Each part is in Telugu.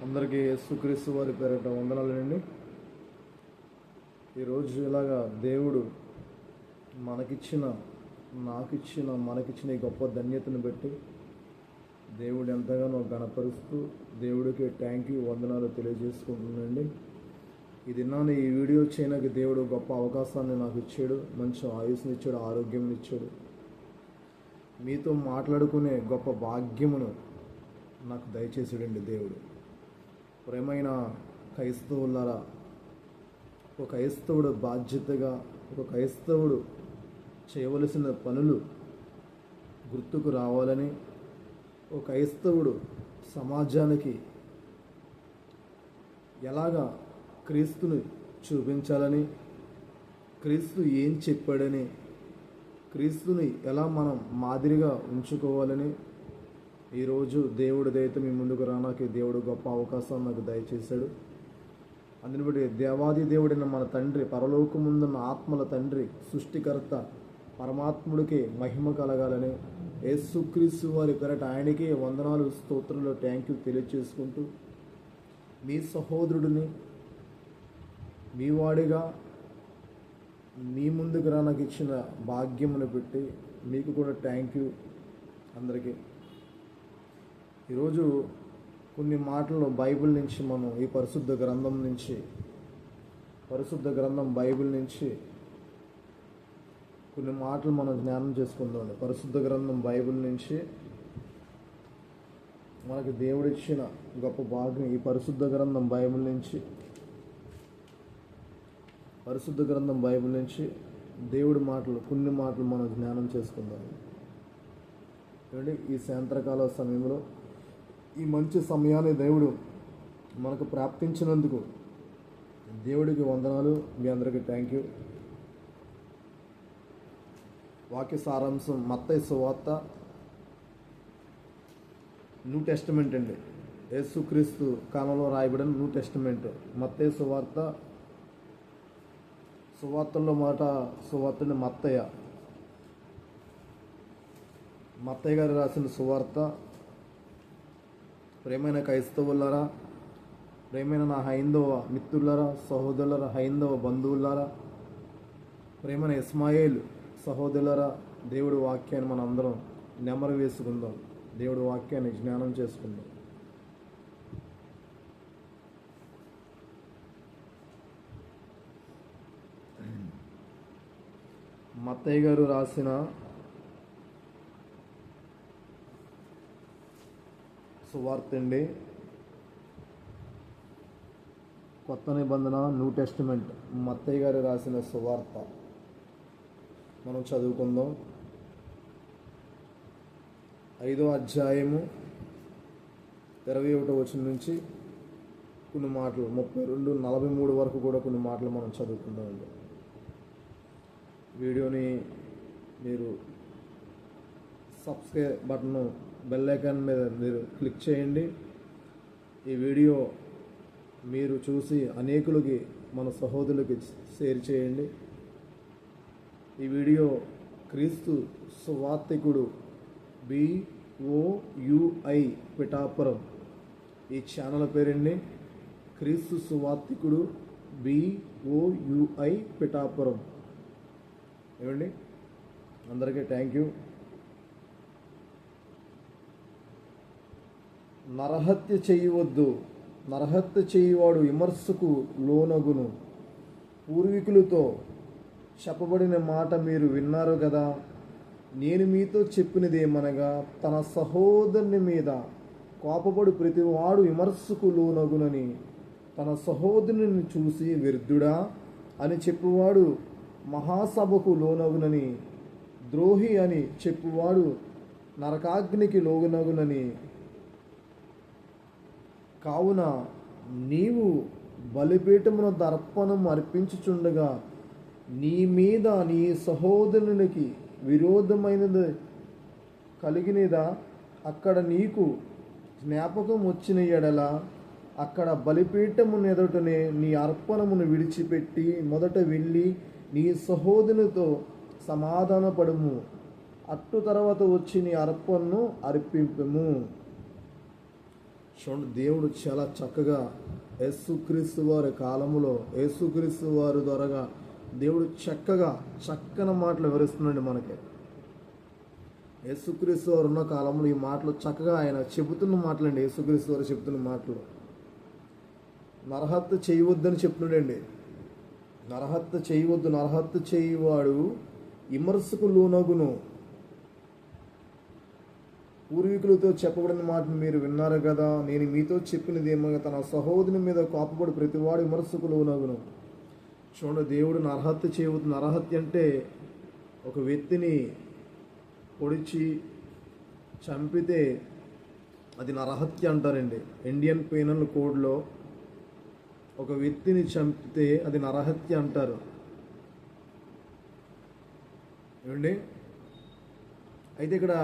అందరికీ యేసుక్రీస్తు వారి పేరిట వందనాలండి. ఈరోజు ఇలాగా దేవుడు మనకిచ్చిన ఈ గొప్ప ధన్యతను బట్టి దేవుడు ఎంతగానో గణపరుస్తూ దేవుడికి థ్యాంక్ యూ వందనాలు తెలియజేసుకుంటున్నానండి. ఈ దినాన్ని ఈ వీడియో చేయడానికి దేవుడు గొప్ప అవకాశాన్ని నాకు ఇచ్చాడు, మంచి ఆయుస్ని ఇచ్చాడు, ఆరోగ్యం ఇచ్చాడు. మీతో మాట్లాడుకునే గొప్ప భాగ్యమును నాకు దయచేసాడండి దేవుడు. ప్రేమైన క్రైస్తవులారా, ఒక క్రైస్తవుడు బాధ్యతగా ఒక క్రైస్తవుడు చేయవలసిన పనులు గుర్తుకు రావాలని, ఒక క్రైస్తవుడు సమాజానికి ఎలాగా క్రీస్తుని చూపించాలని, క్రీస్తు ఏం చెప్పాడని, క్రీస్తుని ఎలా మనం మాదిరిగా ఉంచుకోవాలని ఈరోజు దేవుడి దయతో మీ ముందుకు రానాకి దేవుడు గొప్ప అవకాశాన్ని నాకు దయచేశాడు. అందుని బట్టి దేవాది దేవుడైన మన తండ్రి, పరలోకముందున్న ఆత్మల తండ్రి, సృష్టికర్త పరమాత్ముడికి మహిమ కలగాలని యేసుక్రీస్తు వారి పేరట ఆయనకి వందనాలు, స్తోత్రంలో థ్యాంక్ యూ తెలియజేసుకుంటూ, మీ సహోదరుడిని మీ వాడిగా మీ ముందుకు రానాకి ఇచ్చిన భాగ్యమును పెట్టి మీకు కూడా థ్యాంక్ యూ అందరికీ. ఈరోజు కొన్ని మాటలు బైబిల్ నుంచి మనం ఈ పరిశుద్ధ గ్రంథం బైబిల్ నుంచి కొన్ని మాటలు మనం జ్ఞానం చేసుకుందాం. పరిశుద్ధ గ్రంథం బైబిల్ నుంచి మనకి దేవుడిచ్చిన గొప్ప భాగ్యం. ఈ పరిశుద్ధ గ్రంథం బైబిల్ నుంచి దేవుడి మాటలు, కొన్ని మాటలు మనం జ్ఞానం చేసుకుందాం. చూడండి, ఈ సాయంత్రకాల సమయంలో ఈ మంచి సమయాన్ని దేవుడు మనకు ప్రాప్తించినందుకు దేవుడికి వందనాలు. మీ అందరికీ థ్యాంక్ యూ. వాక్య సారాంశం మత్తయి సువార్త, న్యూ టెస్టమెంట్ అండి. యేసుక్రీస్తు కాలంలో రాయబడిన న్యూ టెస్టమెంట్. మత్తయి సువార్తల్లో సువార్తని మత్తయ్య గారు రాసిన సువార్త. ప్రేమైన క్రైస్తవులారా, ప్రేమైన నా హైందవ మిత్రులారా, సహోదరులారా, హైందవ బంధువులారా, ప్రేమైన ఇస్మాయిల్ సహోదరులారా, దేవుడి వాక్యాన్ని మనం అందరం నెమరు వేసుకుందాం. దేవుడి వాక్యాన్ని జ్ఞానం చేసుకుందాం. మత్తయ్య గారు రాసిన సువార్త అండి. కొత్త నిబంధన, న్యూ టెస్టిమెంట్. మత్తయ్య గారు రాసిన సువార్త మనం చదువుకుందాం. 5వ అధ్యాయము 21వ వచనం నుంచి కొన్ని మాటలు, 32, 43 వరకు కూడా కొన్ని మాటలు మనం చదువుకుందామండి. వీడియోని మీరు సబ్స్క్రైబ్ బటన్, బెల్ ఐకాన్ మీద మీరు క్లిక్ చేయండి. ఈ వీడియో మీరు చూసి అనేకులకి, మన సహోదరులకి షేర్ చేయండి. ఈ వీడియో క్రీస్తు సువార్తికుడు BOUI పిఠాపురం, ఈ ఛానల్ పేరండి. క్రీస్తు సువార్తికుడు BOUI పిఠాపురం. ఏమండి, అందరికీ థ్యాంక్ యూ. నరహత్య చేయవద్దు, నరహత్య చేయువాడు విమర్శకు లోనగును. పూర్వీకులతో చెప్పబడిన మాట మీరు విన్నారు కదా. నేను మీతో చెప్పినదేమనగా, తన సహోదరుని మీద కోపపడు ప్రతివాడు విమర్శకు లోనగునని, తన సహోదరుని చూసి వ్యర్థుడా అని చెప్పువాడు మహాసభకు లోనగునని, ద్రోహి అని చెప్పువాడు నరకాగ్నికి లోనగునని. కావున నీవు బలిపీఠమున దర్పణం అర్పించుచుండగా నీ మీద నీ సహోదరునికి విరోధమైనది కలిగినదా అక్కడ నీకు జ్ఞాపకం వచ్చిన ఎడల, అక్కడ బలిపీఠమున ఎదుటనే నీ అర్పణమును విడిచిపెట్టి మొదట వెళ్ళి నీ సహోదరునితో సమాధానపడుము. అట్టు తర్వాత వచ్చి నీ అర్పణను అర్పింపుము. చూడండి, దేవుడు చాలా చక్కగా యేసుక్రీస్తు వారి కాలములో యేసుక్రీస్తు వారి ద్వారాగా దేవుడు చక్కని మాటలు వివరిస్తున్నాడు మనకి. యేసుక్రీస్తు వారు ఉన్న కాలంలో ఈ మాటలు చక్కగా ఆయన చెబుతున్న మాటలండి. యేసుక్రీస్తు వారు చెబుతున్న మాటలు నరహత్య చేయవద్దని చెప్తున్నాడండి. నరహత్య చేయవద్దు, నరహత్య చేయవాడు విమర్శకు లోనగును. పూర్వీకులతో చెప్పబడిన మాటను మీరు విన్నారు కదా, నేను మీతో చెప్పినది ఏమో, తన సహోదరుని మీద కోపపడి ప్రతివాడు విమర్శకు లోనగును. చూడండి, దేవుడు నరహత్య చేయవద్దు. నరహత్య అంటే ఒక వ్యక్తిని పొడిచి చంపితే అది నరహత్య అంటారండి. ఇండియన్ పీనల్ కోడ్లో ఒక వ్యక్తిని చంపితే అది నరహత్య అంటారు. ఏమండి, అయితే ఇక్కడ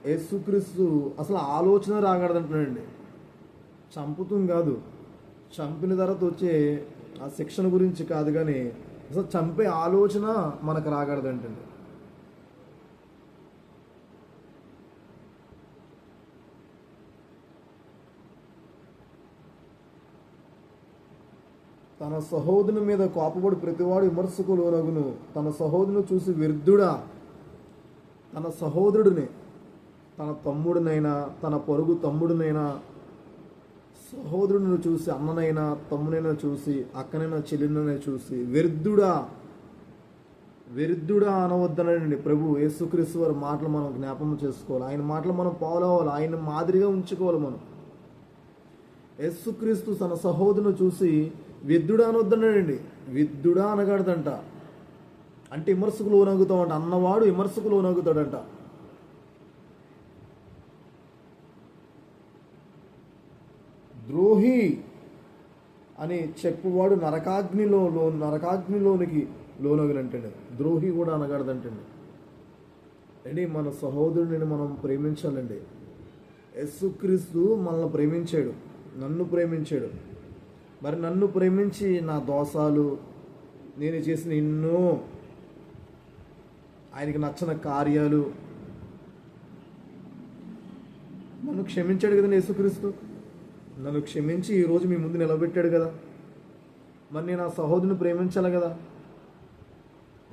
యేసుక్రీస్తు అసలు ఆలోచన రాకూడదంటున్నాడండి. చంపుతుంది కాదు, చంపిన తర్వాత వచ్చే ఆ శిక్షణ గురించి కాదు, కానీ అసలు చంపే ఆలోచన మనకు రాకూడదంటండి. తన సహోదరుని మీద కోపపడి ప్రతివాడు విమర్శకు లోనగును. తన సహోదరుని చూసి వ్యర్థుడా, తన సహోదరుడిని, తన తమ్ముడినైనా, తన పొరుగు తమ్ముడినైనా, సహోదరుడిని చూసి, అన్ననైనా తమ్మునైనా చూసి, అక్కనైనా చెల్లినైనా చూసి వ్యర్థుడా అనవద్దనండి. ప్రభు యేసుక్రీస్తు వారి మాటలు మనం జ్ఞాపకం చేసుకోవాలి. ఆయన మాటలు మనం ఫాలో, ఆయన మాదిరిగా ఉంచుకోవాలి మనం. యేసుక్రీస్తు తన సహోదరుని చూసి వ్యర్థుడా అనొద్దన్నాడండి. వ్యర్థుడా అనగాడదంట. అంటే విమర్శకు లోనగుతామంట. అన్నవాడు విమర్శకు లోనగుతాడంట. ద్రోహి అని చెప్పువాడు నరకాగ్నిలోనికి లోనగునంటండి. ద్రోహి కూడా అనగాడదంటండి. అండి, మన సహోదరుని మనం ప్రేమించాలండి. యేసుక్రీస్తు మనల్ని ప్రేమించాడు, నన్ను ప్రేమించాడు. మరి నన్ను ప్రేమించి నా దోషాలు, నేను చేసిన ఎన్నో ఆయనకి నచ్చని కార్యాలు నన్ను క్షమించాడు కదండి యేసుక్రీస్తు. నన్ను క్షమించి ఈరోజు మీ ముందు నిలబెట్టాడు కదా. మరి నేను ఆ సహోదరుని ప్రేమించాలి కదా.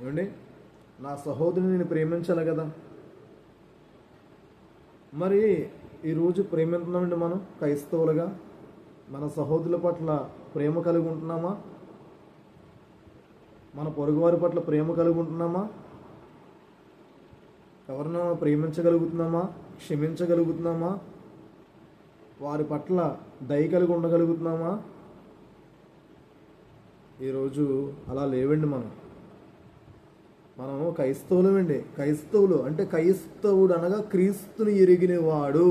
ఏమండి, నా సహోదరుని నేను ప్రేమించాలి కదా. మరి ఈరోజు ప్రేమిస్తున్నామండి మనం క్రైస్తవులుగా. మన సహోదరుల పట్ల ప్రేమ కలిగి ఉంటున్నామా? మన పొరుగువారి పట్ల ప్రేమ కలిగి ఉంటున్నామా? ఎవరినైనా ప్రేమించగలుగుతున్నామా? క్షమించగలుగుతున్నామా? వారి పట్ల దయ కలిగి ఉండగలుగుతున్నామా? ఈరోజు అలా లేవండి. మనం క్రైస్తవులమండి. క్రైస్తవులు అంటే క్రైస్తవుడు అనగా క్రీస్తుని ఎరిగినవాడు,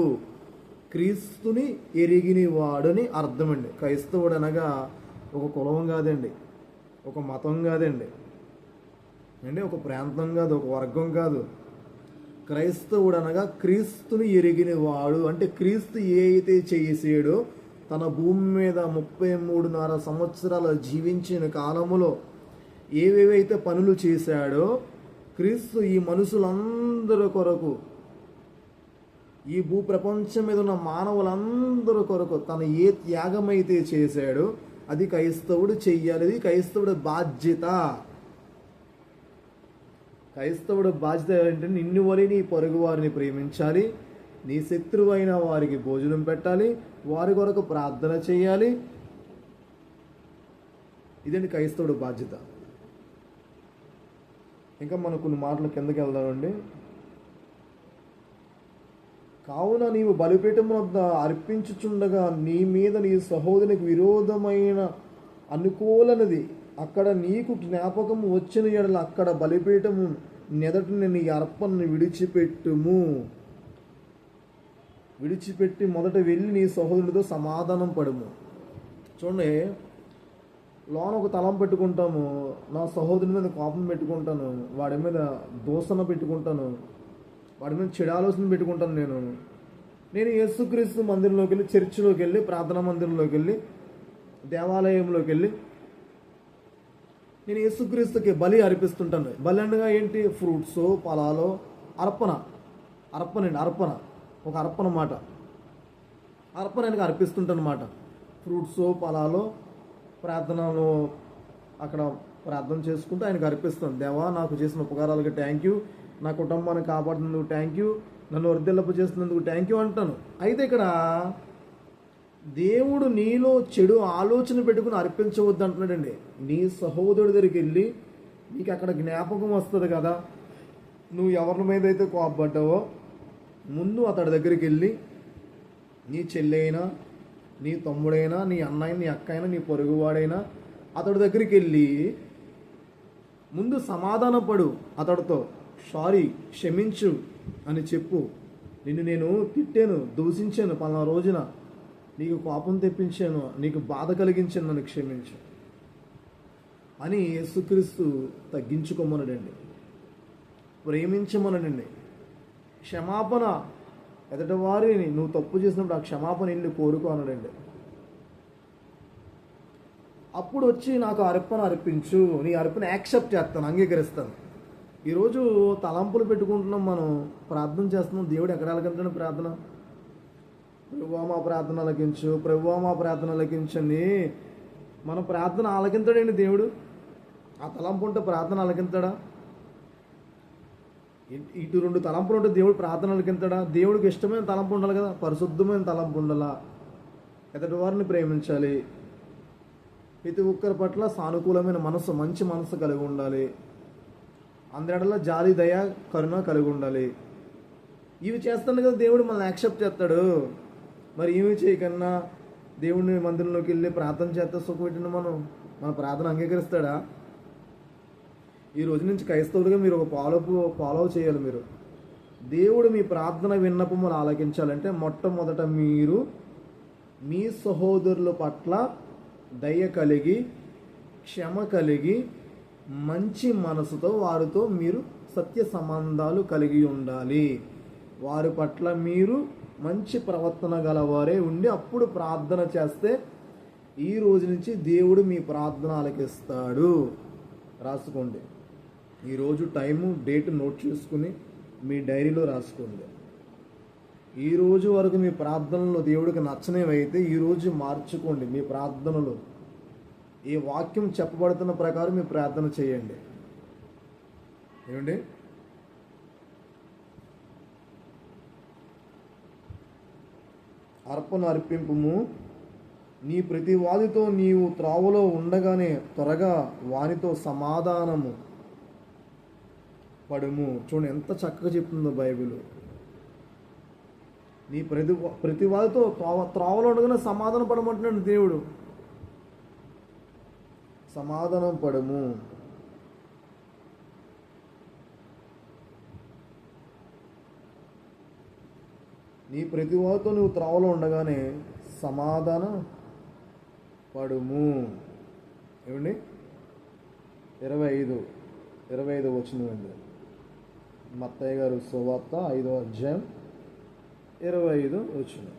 క్రీస్తుని ఎరిగినవాడని అర్థమండి. క్రైస్తవుడు అనగా ఒక కులం కాదండి, ఒక మతం కాదండి, అంటే ఒక ప్రాంతం కాదు, ఒక వర్గం కాదు. క్రైస్తవుడు అనగా క్రీస్తుని ఎరిగినవాడు. అంటే క్రీస్తు ఏ అయితే చేసాడో, తన భూమి మీద 33.5 సంవత్సరాలు జీవించిన కాలములో ఏవేవైతే పనులు చేశాడో, క్రీస్తు ఈ మనుషులందరి కొరకు, ఈ భూప్రపంచం మీద ఉన్న మానవులందరి కొరకు తను ఏ త్యాగమైతే చేశాడో అది క్రైస్తవుడు చెయ్యాలి. ఇది క్రైస్తవుడి బాధ్యత. క్రైస్తవుడి బాధ్యత ఏంటంటే, నిన్ను వలె నీ పొరుగు వారిని ప్రేమించాలి, నీ శత్రువైన వారికి భోజనం పెట్టాలి, వారి కొరకు ప్రార్థన చేయాలి. ఇదండి క్రైస్తవుడి బాధ్యత. ఇంకా మనం కొన్ని మాటలు కిందకి వెళ్దామండి. కావున నీవు బలిపీఠం వద్ద అర్పించుచుండగా నీ మీద నీ సహోదరునికి విరోధమైన అనుకూలనది అక్కడ నీకు జ్ఞాపకం వచ్చిన ఎడల అక్కడ బలిపీఠము నెదటిని నీ అర్పణను విడిచిపెట్టి మొదట వెళ్ళి నీ సహోదరుడితో సమాధానం పడము. చూడండి, లోన ఒక తలం పెట్టుకుంటాము, నా సహోదరుని మీద కోపం పెట్టుకుంటాను, వాడి మీద దూషణ పెట్టుకుంటాను, వాడి మీద చెడు ఆలోచన పెట్టుకుంటాను. నేను యేసుక్రీస్తు మందిరంలోకి వెళ్ళి, చర్చిలోకి వెళ్ళి, ప్రార్థనా మందిరంలోకి వెళ్ళి, దేవాలయంలోకి వెళ్ళి నేను యేసుక్రీస్తుకి బలి అర్పిస్తుంటాను. బలి అనగా ఏంటి? ఫ్రూట్స్, ఫలాలు, అర్పణ. ఒక అర్పణ మాట. అర్పణ ఆయనకు అర్పిస్తుంటానమాట. ఫ్రూట్స్, ఫలాలు, ప్రార్థనలు అక్కడ ప్రార్థన చేసుకుంటూ ఆయనకు అర్పిస్తాను. దేవా, నాకు చేసిన ఉపకారాలకి థ్యాంక్ యూ, నా కుటుంబాన్ని కాపాడుతున్నందుకు థ్యాంక్ యూ, నన్ను వర్ధిల్లపు చేస్తున్నందుకు థ్యాంక్ యూ అంటాను. అయితే ఇక్కడ దేవుడు నీలో చెడు ఆలోచన పెట్టుకుని అర్పించవద్దు అంటున్నాడండి. నీ సహోదరుడి దగ్గరికి వెళ్ళి నీకు అక్కడ జ్ఞాపకం వస్తుంది కదా, నువ్వు ఎవరి మీద అయితే కోపపడ్డావో ముందు అతడి దగ్గరికి వెళ్ళి నీ చెల్లి అయినా, నీ తమ్ముడైనా, నీ అన్నయ్య, నీ అక్క అయినా, నీ పొరుగువాడైనా అతడి దగ్గరికి వెళ్ళి ముందు సమాధానపడు. అతడితో సారీ, క్షమించు అని చెప్పు. నిన్ను నేను తిట్టాను, దూషించాను, పలానా రోజున నీకు కోపం తెప్పించాను, నీకు బాధ కలిగించాను, నన్ను క్షమించు అని యేసుక్రీస్తు తగ్గించుకోమనడండి, ప్రేమించమనడండి. క్షమాపణ ఎదటి వారిని నువ్వు తప్పు చేసినప్పుడు ఆ క్షమాపణ ఇల్లు కోరుకో అనడండి. అప్పుడు వచ్చి నాకు అర్పణ అర్పించు, నీ అర్పణ యాక్సెప్ట్ చేస్తాను, అంగీకరిస్తాను. ఈరోజు తలంపులు పెట్టుకుంటున్నాం, మనం ప్రార్థన చేస్తున్నాం. దేవుడు ఎక్కడ ఆలకించండి ప్రార్థన? ప్రభువా మా ప్రార్థన ఆలకించు, ప్రభువా మా ప్రార్థన ఆలకించండి. మన ప్రార్థన ఆలకించడండి దేవుడు. ఆ తలంపు ఉంటే ప్రార్థన ఆలకించడా? ఇటు రెండు తలంపులు ఉంటే దేవుడు ప్రార్థన ఆలకించడా? దేవుడికి ఇష్టమైన తలంపు ఉండాలి కదా, పరిశుద్ధమైన తలంపు ఉండాలా, ఎదుటి వారిని ప్రేమించాలి, ప్రతి ఒక్కరి పట్ల సానుకూలమైన మనసు, మంచి మనసు కలిగి ఉండాలి, అందరిలో జాలి, దయ, కరుణ కలిగి ఉండాలి. ఇవి చేస్తాను కదా దేవుడు మనల్ని యాక్సెప్ట్ చేస్తాడు. మరి ఏమి చేయకన్నా దేవుడిని మందిరంలోకి వెళ్ళి ప్రార్థన చేస్తే సుఖపెట్టిన మన ప్రార్థన అంగీకరిస్తాడా? ఈ రోజు నుంచి క్రైస్తవుడిగా మీరు ఒక ఫాలో చేయాలి. మీరు దేవుడు మీ ప్రార్థన విన్నపములు ఆలకించాలంటే మొట్టమొదట మీరు మీ సహోదరుల పట్ల దయ కలిగి, క్షమ కలిగి, మంచి మనసుతో వారితో మీరు సత్య సంబంధాలు కలిగి ఉండాలి. వారి పట్ల మీరు మంచి ప్రవర్తన గలవారే ఉండి అప్పుడు ప్రార్థన చేస్తే ఈ రోజు నుంచి దేవుడు మీ ప్రార్థన ఆలకిస్తాడు. రాసుకోండి. ఈరోజు టైము, డేట్ నోట్ చేసుకుని మీ డైరీలో రాసుకోండి. ఈరోజు వరకు మీ ప్రార్థనలో దేవుడికి నచ్చనివైతే ఈరోజు మార్చుకోండి. మీ ప్రార్థనలో ఈ వాక్యం చెప్పబడుతున్న ప్రకారం మీ ప్రార్థన చేయండి. ఏమండి? అర్పణ అర్పింపుము. నీ ప్రతివాదితో నీవు త్రావులో ఉండగానే త్వరగా వానితో సమాధానము పడుము. చూడండి ఎంత చక్కగా చెప్తుందో బైబిల్. నీ ప్రతివాదితో త్రావలో ఉండగానే సమాధానం పడమంటున్నాడు దేవుడు. సమాధానం పడము. నీ ప్రతివాదితో నువ్వు త్రావలో ఉండగానే సమాధాన పడుము. ఏమండి? 25 వచ్చిందండి. మత్తయి గారు సువార్త 5వ అధ్యాయం 25 వచ్చింది.